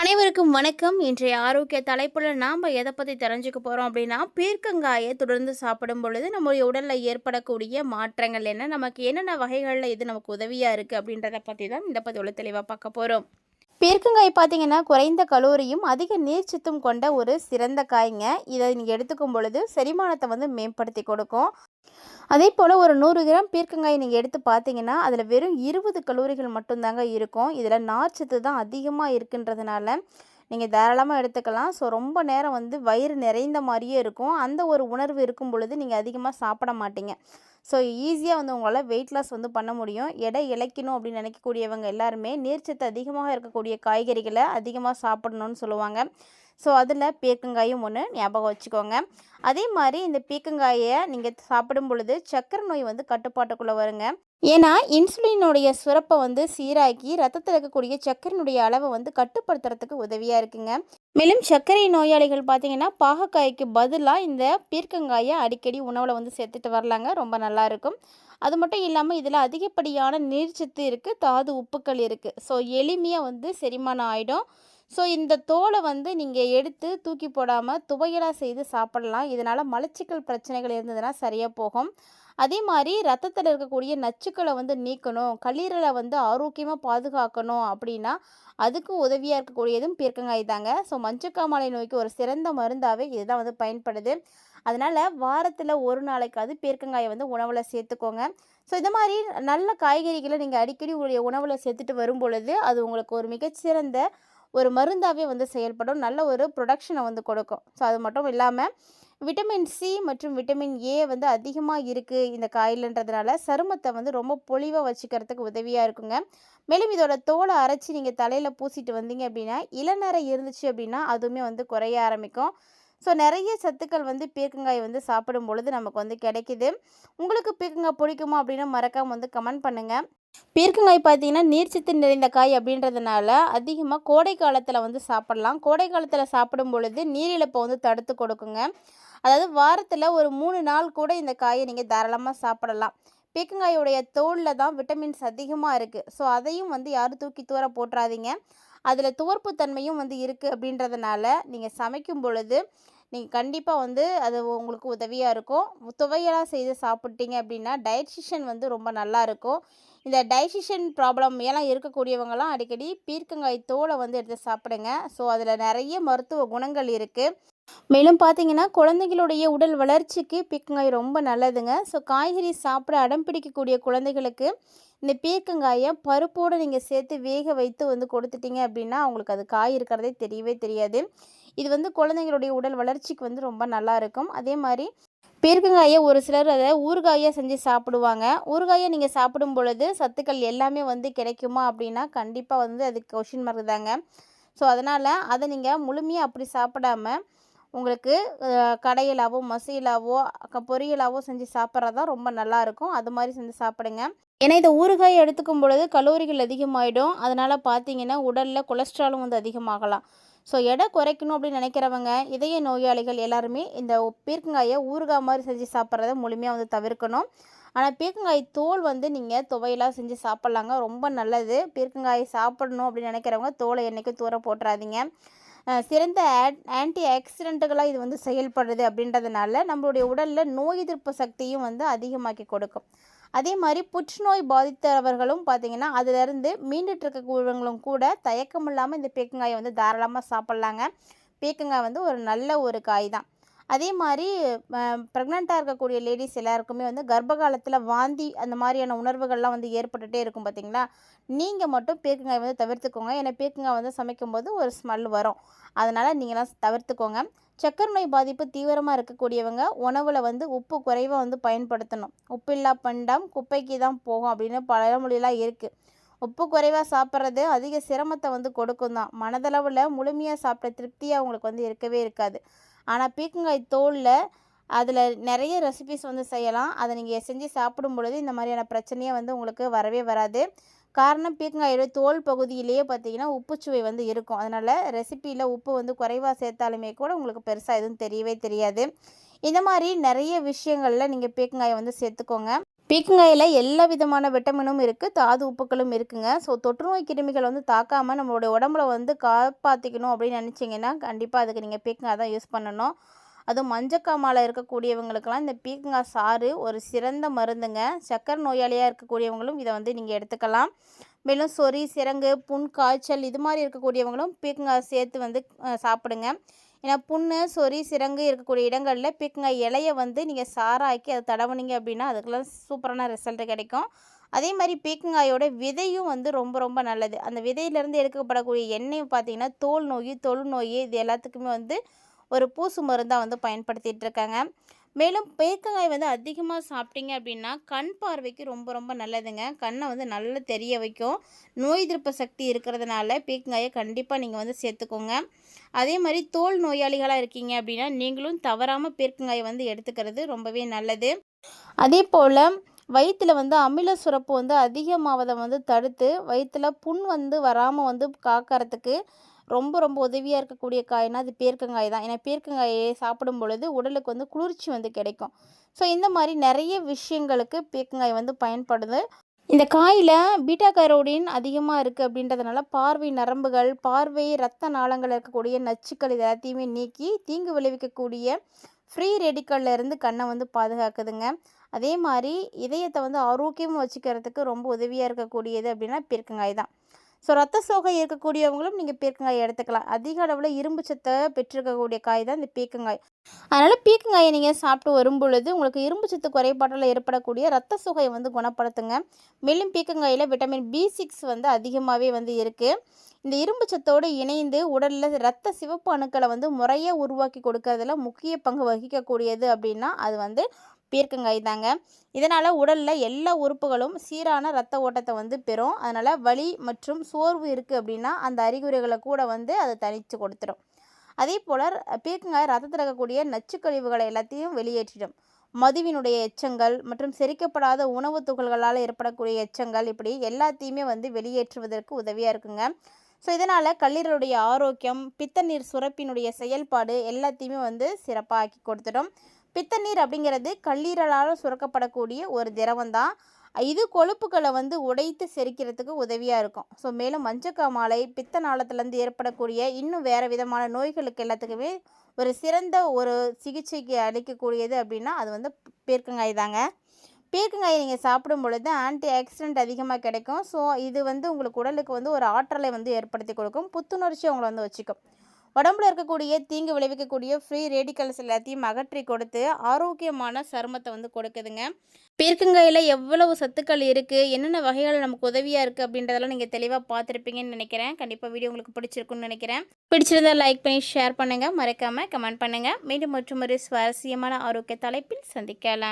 அனைவருக்கும் வணக்கம். இன்றைய ஆரோக்கிய தலைப்புல நாம எதை பத்தி தெரிஞ்சுக்க போறோம் அப்படின்னா, பீர்க்கங்காயை தொடர்ந்து சாப்பிடும் பொழுது நம்முடைய உடல்ல ஏற்படக்கூடிய மாற்றங்கள் என்ன? நமக்கு என்னென்ன வகைகள்ல இது நமக்கு உதவியா இருக்கு அப்படின்றத பத்தி தான் இந்த பதிவுல தெளிவா பார்க்க போறோம். பீர்க்கங்காய் பார்த்தீங்கன்னா, குறைந்த கலோரியும், அதிக நீர்ச்சத்தும் கொண்ட ஒரு சிறந்த காய்ங்க. இதை நீங்க எடுத்துக்கும் பொழுது செரிமானத்தை மேம்படுத்தி கொடுக்கும். அதேபோல் ஒரு 100 கிராம் பீர்க்கங்காய் நீங்கள் எடுத்து பார்த்தீங்கன்னா அதில் வெறும் 20 கலோரிகள் மட்டும்தாங்க இருக்கும். இதில் நார்ச்சத்து தான் அதிகமாக இருக்குன்றதுனால நீங்கள் தாராளமாக எடுத்துக்கலாம். ஸோ ரொம்ப நேரம் வயிறு நிறைந்த மாதிரியே இருக்கும். அந்த ஒரு உணர்வு இருக்கும் பொழுது நீங்கள் அதிகமாக சாப்பிட மாட்டீங்க. ஸோ ஈஸியாக உங்களால் வெயிட் லாஸ் பண்ண முடியும். எடை இழைக்கணும் அப்படின்னு நினைக்கக்கூடியவங்க எல்லாருமே நீர்ச்சத்து அதிகமாக இருக்கக்கூடிய காய்கறிகளை அதிகமாக சாப்பிடணும்னு சொல்லுவாங்க. ஸோ அதில் பீர்க்கங்காயும் ஒன்று ஞாபகம் வச்சுக்கோங்க. அதே மாதிரி இந்த பீர்க்கங்காயை நீங்கள் சாப்பிடும் பொழுது சர்க்கரை நோய் கட்டுப்பாட்டுக்குள்ளே வருங்க. ஏன்னா இன்சுலினுடைய சுரப்பை சீராக்கி ரத்தத்தில் இருக்கக்கூடிய சர்க்கரையினுடைய அளவை கட்டுப்படுத்துறதுக்கு உதவியாக இருக்குங்க. மேலும் சர்க்கரை நோயாளிகள் பார்த்தீங்கன்னா பாகக்காய்க்கு பதிலாக இந்த பீர்க்கங்காயை அடிக்கடி உணவில் சேர்த்துட்டு வரலாங்க. ரொம்ப நல்லாயிருக்கும். அது மட்டும் இல்லாமல் இதில் அதிகப்படியான நீர்ச்சத்து இருக்குது, தாது உப்புக்கள் இருக்குது. ஸோ எளிமையாக செரிமானம் ஆகிடும். ஸோ இந்த தோலை நீங்கள் எடுத்து தூக்கி போடாமல் துவையலாக செய்து சாப்பிடலாம். இதனால் மலச்சிக்கல் பிரச்சனைகள் இருந்ததுன்னா சரியாக போகும். அதே மாதிரி ரத்தத்தில் இருக்கக்கூடிய நச்சுக்களை நீக்கணும், கல்லீரலை ஆரோக்கியமாக பாதுகாக்கணும் அப்படின்னா அதுக்கும் உதவியாக இருக்கக்கூடியதும் பீர்க்கங்காய் தாங்க. ஸோ மஞ்சக்காமாலை நோய்க்கு ஒரு சிறந்த மருந்தாகவே இதுதான் பயன்படுது. அதனால் வாரத்தில் ஒரு நாளைக்காவது பீர்க்கங்காயை உணவில் சேர்த்துக்கோங்க. ஸோ இந்த மாதிரி நல்ல காய்கறிகளை நீங்கள் அடிக்கடி உங்களுடைய உணவில் சேர்த்துட்டு வரும் பொழுது அது உங்களுக்கு ஒரு மிகச்சிறந்த ஒரு மருந்தாகவே செயல்படும். நல்ல ஒரு ப்ரொடக்ஷனை கொடுக்கும். ஸோ அது மட்டும் இல்லாமல் விட்டமின் சி மற்றும் விட்டமின் ஏ அதிகமாக இருக்குது இந்த காயிலன்றதுனால சருமத்தை ரொம்ப பொலிவாக வச்சுக்கிறதுக்கு உதவியாக இருக்குங்க. மேலும் இதோட தோலை அரைச்சி நீங்கள் தலையில் பூசிட்டு வந்தீங்க அப்படின்னா இளநரை இருந்துச்சு அப்படின்னா அதுவுமே குறைய ஆரம்பிக்கும். ஸோ நிறைய சத்துக்கள் பீர்க்கங்காய் சாப்பிடும் பொழுது நமக்கு கிடைக்குது. உங்களுக்கு பீர்க்கங்காய் பிடிக்குமா அப்படின்னு மறக்காமல் கமெண்ட் பண்ணுங்கள். பீர்க்கங்காய் பார்த்தீங்கன்னா நீர்ச்சத்து நிறைந்த காய் அப்படின்றதுனால அதிகமாக கோடை காலத்தில் சாப்பிடலாம். கோடை காலத்தில் சாப்பிடும் பொழுது நீரிழப்பை தடுத்து கொடுக்குங்க. அதாவது வாரத்தில் ஒரு 3 நாள் கூட இந்த காயை நீங்கள் தாராளமாக சாப்பிடலாம். பீர்க்கங்காயோடைய தோலில் தான் விட்டமின்ஸ் அதிகமாக இருக்குது. ஸோ அதையும் யாரும் தூக்கி தூர போட்டுறாதீங்க. அதில் துவர்ப்பு தன்மையும் இருக்குது அப்படின்றதுனால நீங்கள் சமைக்கும் பொழுது நீங்கள் கண்டிப்பாக அது உங்களுக்கு உதவியாக இருக்கும். துவையலாக செய்து சாப்பிட்டீங்க அப்படின்னா டைஜஷன் ரொம்ப நல்லாயிருக்கும். இந்த டைஜஷன் ப்ராப்ளம் எல்லாம் இருக்கக்கூடியவங்களாம் அடிக்கடி பீர்க்கங்காய் தோலை எடுத்து சாப்பிடுங்க. ஸோ அதில் நிறைய மருத்துவ குணங்கள் இருக்குது. மேலும் பார்த்தீங்கன்னா குழந்தைகளுடைய உடல் வளர்ச்சிக்கு பீர்க்கங்காய் ரொம்ப நல்லதுங்க. ஸோ காய்கறி சாப்பிட அடம் பிடிக்கக்கூடிய குழந்தைகளுக்கு இந்த பீர்க்கங்காயை பருப்போடு நீங்கள் சேர்த்து வேக வைத்து கொடுத்துட்டீங்க அப்படின்னா அவங்களுக்கு அது காய் இருக்கிறதே தெரியவே தெரியாது. இது குழந்தைங்களுடைய உடல் வளர்ச்சிக்கு ரொம்ப நல்லா இருக்கும். அதே மாதிரி பீர்க்கங்காயை ஒரு சிலர் அதை ஊறுகாயாக செஞ்சு சாப்பிடுவாங்க. ஊறுகாயை நீங்கள் சாப்பிடும் பொழுது சத்துக்கள் எல்லாமே கிடைக்குமா அப்படின்னா கண்டிப்பாக அது கொஷின் மார்க் தாங்க. ஸோ அதனால் அதை நீங்கள் முழுமையாக அப்படி சாப்பிடாம உங்களுக்கு கடையிலாவோ மசியலாவோ பொரியலாவோ செஞ்சு சாப்பிட்றது தான் ரொம்ப நல்லாயிருக்கும். அது மாதிரி செஞ்சு சாப்பிடுங்க. ஏன்னா இந்த ஊறுகாயை எடுத்துக்கும் பொழுது கலோரிகள் அதிகமாகிடும். அதனால் பார்த்தீங்கன்னா உடலில் கொலஸ்ட்ராலும் அதிகமாகலாம். ஸோ எடை குறைக்கணும் அப்படின்னு நினைக்கிறவங்க இதய நோயாளிகள் எல்லாருமே இந்த பீர்க்கங்காயை ஊறுகாய் மாதிரி செஞ்சு சாப்பிட்றத முழுமையாக தவிர்க்கணும். ஆனால் பீர்க்கங்காய் தோல் நீங்கள் துவையலாக செஞ்சு சாப்பிட்லாங்க. ரொம்ப நல்லது. பீர்க்கங்காயை சாப்பிடணும் அப்படின்னு நினைக்கிறவங்க தோலை என்றைக்கும் தூர போட்டுறாதீங்க. சிறந்த ஆன்டி ஆக்சிடென்ட்டுகளாக இது செயல்படுது அப்படின்றதுனால நம்மளுடைய உடலில் நோய் எதிர்ப்பு சக்தியும் அதிகமாக்கி கொடுக்கும். அதே மாதிரி புற்றுநோய் பாதித்தவர்களும் பார்த்திங்கன்னா அதிலிருந்து மீண்டுட்டு இருக்கக்கூடியவங்களும் கூட தயக்கம் இல்லாமல் இந்த பீர்க்கங்காயை தாராளமாக சாப்பிட்லாங்க. பீர்க்கங்காய் ஒரு நல்ல ஒரு காய் தான். அதே மாதிரி ப்ரெக்னெண்ட்டாக இருக்கக்கூடிய லேடிஸ் எல்லாருக்குமே கர்ப்ப காலத்தில் வாந்தி அந்த மாதிரியான உணர்வுகள்லாம் ஏற்பட்டுகிட்டே இருக்கும் பார்த்திங்களா. நீங்கள் மட்டும் பீர்க்கங்காய் தவிர்த்துக்கோங்க. ஏன்னா பீர்க்கங்காய் சமைக்கும்போது ஒரு ஸ்மெல் வரும். அதனால் நீங்களாம் தவிர்த்துக்கோங்க. சர்க்கரை நோய் பாதிப்பு தீவிரமாக இருக்கக்கூடியவங்க உணவில் உப்பு குறைவாக பயன்படுத்தணும். உப்பில்லா பண்டம் குப்பைக்கு தான் போகும் அப்படின்னு பழமொழியெலாம் இருக்குது. உப்பு குறைவாக சாப்பிட்றது அதிக சிரமத்தை கொடுக்கும் தான். மனதளவில் முழுமையாக சாப்பிட்ட திருப்தியாக உங்களுக்கு இருக்கவே இருக்காது. ஆனால் பீர்க்கங்காய் தோலில் அதில் நிறைய ரெசிபிஸ் செய்யலாம். அதை நீங்கள் செஞ்சு சாப்பிடும் பொழுது இந்த மாதிரியான பிரச்சனையே உங்களுக்கு வரவே வராது. காரணம் பீர்க்கங்காயோட தோல் பகுதியிலேயே பார்த்தீங்கன்னா உப்புச்சுவை இருக்கும். அதனால் ரெசிப்பியில் உப்பு குறைவாக சேர்த்தாலுமே கூட உங்களுக்கு பெருசாக எதுவும் தெரியவே தெரியாது. இந்த மாதிரி நிறைய விஷயங்களில் நீங்கள் பீர்க்கங்காயை சேர்த்துக்கோங்க. பீர்க்கங்காயில எல்லா விதமான விட்டமினும் இருக்குது, தாது உப்புக்களும் இருக்குங்க. ஸோ தொற்றுநோய் கிருமிகள் வந்து தாக்காமல் நம்மளுடைய உடம்புல வந்து காப்பாற்றிக்கணும் அப்படின்னு நினச்சிங்கன்னா கண்டிப்பாக அதுக்கு நீங்கள் பீர்க்கங்காய் தான் யூஸ் பண்ணணும். அதுவும் மஞ்சக்காமாலை இருக்கக்கூடியவங்களுக்கெல்லாம் இந்த பீர்க்கங்காய் சாறு ஒரு சிறந்த மருந்துங்க. சர்க்கரை நோயாளியாக இருக்கக்கூடியவங்களும் இதை வந்து நீங்கள் எடுத்துக்கலாம். மேலும் சொறி, சிரங்கு, புண், காய்ச்சல் இது மாதிரி இருக்கக்கூடியவங்களும் பீர்க்கங்காய் சேர்த்து வந்து சாப்பிடுங்க. ஏன்னா புண்ணு, சொறி, சிரங்கு இருக்கக்கூடிய இடங்களில் பீர்க்கங்காய் இலையை வந்து நீங்கள் சாறாக்கி அதை தடவுனீங்க அப்படின்னா அதுக்கெல்லாம் சூப்பரான ரிசல்ட் கிடைக்கும். அதே மாதிரி பீர்க்கங்காயோட விதையும் வந்து ரொம்ப ரொம்ப நல்லது. அந்த விதையிலேருந்து எடுக்கப்படக்கூடிய எண்ணெய் பார்த்திங்கன்னா தோல் நோய், தொழுநோய் இது எல்லாத்துக்குமே வந்து ஒரு பூசு மருந்தாக வந்து பயன்படுத்திகிட்டு இருக்காங்க. மேலும் பீர்க்கங்காய் வந்து அதிகமாக சாப்பிட்டீங்க அப்படின்னா கண் பார்வைக்கு ரொம்ப ரொம்ப நல்லதுங்க. கண்ணை வந்து நல்லா தெரிய வைக்கும். நோய் எதிர்ப்பு சக்தி இருக்கிறதுனால பீர்க்கங்காயை கண்டிப்பாக நீங்கள் வந்து சேர்த்துக்கோங்க. அதே மாதிரி தோல் நோயாளிகளாக இருக்கீங்க அப்படின்னா நீங்களும் தவறாமல் பீர்க்கங்காயை வந்து எடுத்துக்கிறது ரொம்பவே நல்லது. அதே போல் வயிற்றில் வந்து அமில சுரப்பு வந்து அதிகமாவதை வந்து தடுத்து வயிற்றில் புண் வந்து வராமல் வந்து காக்கிறதுக்கு ரொம்ப ரொம்ப உதவியாக இருக்கக்கூடிய காய்னா அது பீர்க்கங்காய் தான். ஏன்னா பீர்க்கங்காயை சாப்பிடும் பொழுது உடலுக்கு வந்து குளிர்ச்சி வந்து கிடைக்கும். ஸோ இந்த மாதிரி நிறைய விஷயங்களுக்கு பீர்க்கங்காய் வந்து பயன்படுது. இந்த காயில் பீட்டா கரோடின் அதிகமாக இருக்குது அப்படின்றதுனால பார்வை நரம்புகள், பார்வை இரத்த நாளங்கள் இருக்கக்கூடிய நச்சுக்கள் இது எல்லாத்தையுமே நீக்கி தீங்கு விளைவிக்கக்கூடிய ஃப்ரீ ரேடிக்கல்ல இருந்து கண்ணை வந்து பாதுகாக்குதுங்க. அதே மாதிரி இதயத்தை வந்து ஆரோக்கியமாக வச்சுக்கிறதுக்கு ரொம்ப உதவியாக இருக்கக்கூடியது அப்படின்னா பீர்க்கங்காய் தான். ஸோ ரத்த சோகை இருக்கக்கூடியவங்களும் நீங்கள் பீர்க்கங்காய் எடுத்துக்கலாம். அதிக அளவில் இரும்பு சத்தை பெற்றிருக்கக்கூடிய காய் தான் இந்த பீர்க்கங்காய். அதனால் பீர்க்கங்காயை நீங்கள் சாப்பிட்டு வரும் பொழுது உங்களுக்கு இரும்பு சத்து குறைபாட்டில் ஏற்படக்கூடிய ரத்த சோகையை வந்து குணப்படுத்துங்க. மேலும் பீர்க்கங்காயில் விட்டமின் B6 வந்து அதிகமாகவே வந்து இருக்குது. இந்த இரும்பு சத்தோடு இணைந்து உடலில் இரத்த சிவப்பு அணுக்களை வந்து முறையாக உருவாக்கி கொடுக்கறதுல முக்கிய பங்கு வகிக்கக்கூடியது அப்படின்னா அது வந்து பீர்க்கங்காய் தாங்க. இதனால் உடலில் எல்லா உறுப்புகளும் சீரான இரத்த ஓட்டத்தை வந்து பெறும். அதனால் வலி மற்றும் சோர்வு இருக்குது அப்படின்னா அந்த அறிகுறிகளை கூட வந்து அதை தணித்து கொடுத்துடும். அதே போல் பீர்க்கங்காய் ரத்தத்தில் இருக்கக்கூடிய நச்சுக்கழிவுகளை எல்லாத்தையும் வெளியேற்றிடும். மதுவினுடைய எச்சங்கள் மற்றும் செரிக்கப்படாத உணவு துகள்களால் ஏற்படக்கூடிய எச்சங்கள் இப்படி எல்லாத்தையுமே வந்து வெளியேற்றுவதற்கு உதவியாக இருக்குங்க. ஸோ இதனால் கல்லீரலுடைய ஆரோக்கியம், பித்தநீர் சுரப்பினுடைய செயல்பாடு எல்லாத்தையுமே வந்து சிறப்பாக ஆக்கி கொடுத்துடும். பித்தநீர் அப்படிங்கிறது கல்லீரலால் சுரக்கப்படக்கூடிய ஒரு திரவம் தான். இது கொழுப்புகளை வந்து உடைத்து செரிக்கிறதுக்கு உதவியாக இருக்கும். ஸோ மேலும் மஞ்சக்காமாலை, பித்த நாளத்துலேருந்து ஏற்படக்கூடிய இன்னும் வேறு விதமான நோய்களுக்கு எல்லாத்துக்குமே ஒரு சிறந்த ஒரு சிகிச்சைக்கு அளிக்கக்கூடியது அப்படின்னா அது வந்து பீர்க்கங்காய் தாங்க. பீர்க்கங்காயை நீங்கள் சாப்பிடும் பொழுது ஆன்டி ஆக்சிடென்ட் அதிகமாக கிடைக்கும். ஸோ இது வந்து உங்களுக்கு உடலுக்கு வந்து ஒரு ஆற்றலை வந்து ஏற்படுத்தி கொடுக்கும். புத்துணர்ச்சி உங்களை வந்து வச்சுக்கும். உடம்புல இருக்கக்கூடிய தீங்கு விளைவிக்கக்கூடிய ஃப்ரீ ரேடிக்கல்ஸ் எல்லாத்தையும் அகற்றி கொடுத்து ஆரோக்கியமான சருமத்தை வந்து கொடுக்குதுங்க. பீர்க்கங்காயில் எவ்வளவு சத்துக்கள் இருக்குது, என்னென்ன வகைகள் நமக்கு உதவியாக இருக்குது அப்படின்றதெல்லாம் நீங்கள் தெளிவாக பார்த்துருப்பீங்கன்னு நினைக்கிறேன். கண்டிப்பாக வீடியோ உங்களுக்கு பிடிச்சிருக்குன்னு நினைக்கிறேன். பிடிச்சிருந்தால் லைக் பண்ணி ஷேர் பண்ணுங்கள், மறக்காமல் கமெண்ட் பண்ணுங்கள். மீண்டும் மற்றொரு சுவாரஸ்யமான ஆரோக்கிய தலைப்பில் சந்திக்கலாம்.